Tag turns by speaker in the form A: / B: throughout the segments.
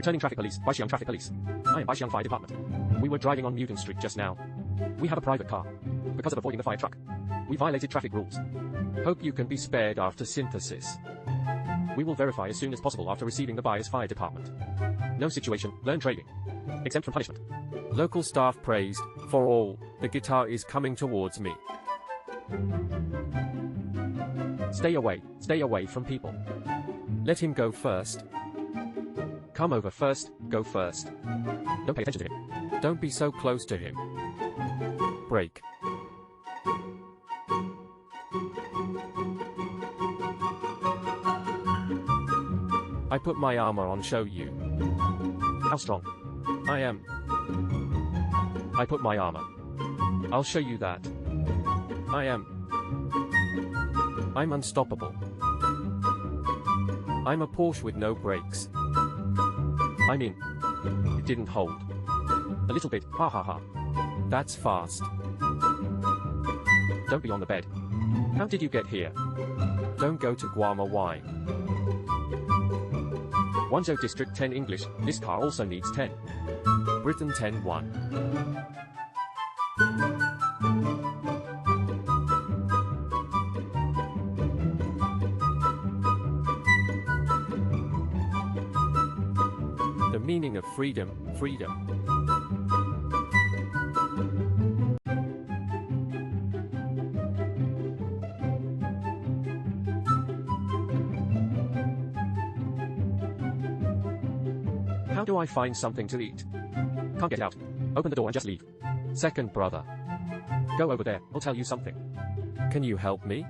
A: Returning traffic police, Baixiang traffic police. I am Baixiang Fire Department. We were driving on Newton Street just now. We have a private car. Because of avoiding the fire truck, we violated traffic rules. Hope you can be spared after synthesis. We will verify as soon as possible after receiving the buyer's fire department. No situation, learn trading. Exempt from punishment.
B: Local staff praised, for all, the guitar is coming towards me.
A: Stay away from people.
B: Let him go first.
A: Come over first, go first. Don't pay attention to him.
B: Don't be so close to him. Break. I put my armor on, show you.
A: How strong?
B: I am.
A: I put my armor. I'll show you that.
B: I am. I'm unstoppable. I'm a Porsche with no brakes.
A: I mean, it didn't hold. A little bit, ha ha ha.
B: That's fast.
A: Don't be on the bed. How did you get here?
B: Don't go to Guama, why?
A: Guangzhou District 10 English, this car also needs 10.
B: Britain 10-1. The meaning of freedom, freedom.
A: How do I find something to eat? Can't get out. Open the door and just leave. Second brother. Go over there, I'll tell you something.
B: Can you help me?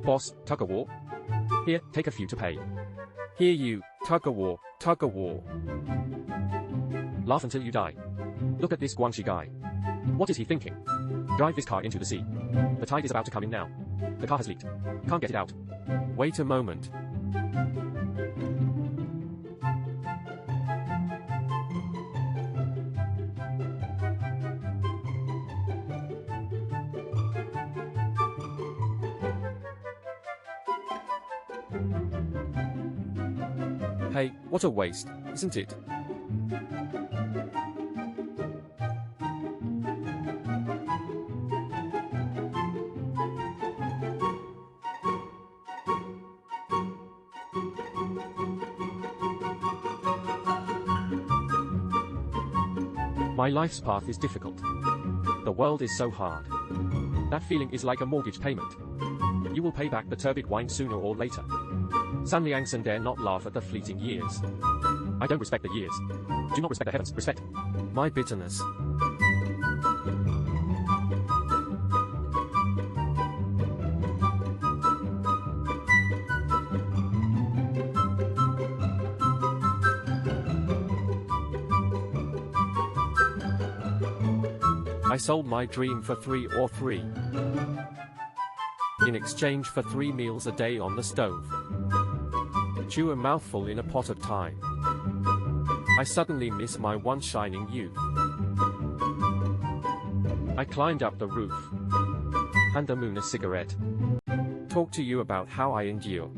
A: Boss, tug of war. Here, take a few to pay.
B: Hear you, tug of war, tug of war.
A: Laugh until you die. Look at this Guangxi guy. What is he thinking? Drive this car into the sea. The tide is about to come in now. The car has leaked. Can't get it out.
B: Wait a moment. Hey, what a waste, isn't it?
A: My life's path is difficult. The world is so hard. That feeling is like a mortgage payment. You will pay back the turbid wine sooner or later. Sun Liangsen dare not laugh at the fleeting years. I don't respect the years. Do not respect the heavens, respect
B: my bitterness. I sold my dream for 3 or 3. In exchange for 3 meals a day on the stove. Chew a mouthful in a pot of time. I suddenly miss my once shining youth. I climbed up the roof. Hand the moon a cigarette. Talk to you about how I endure.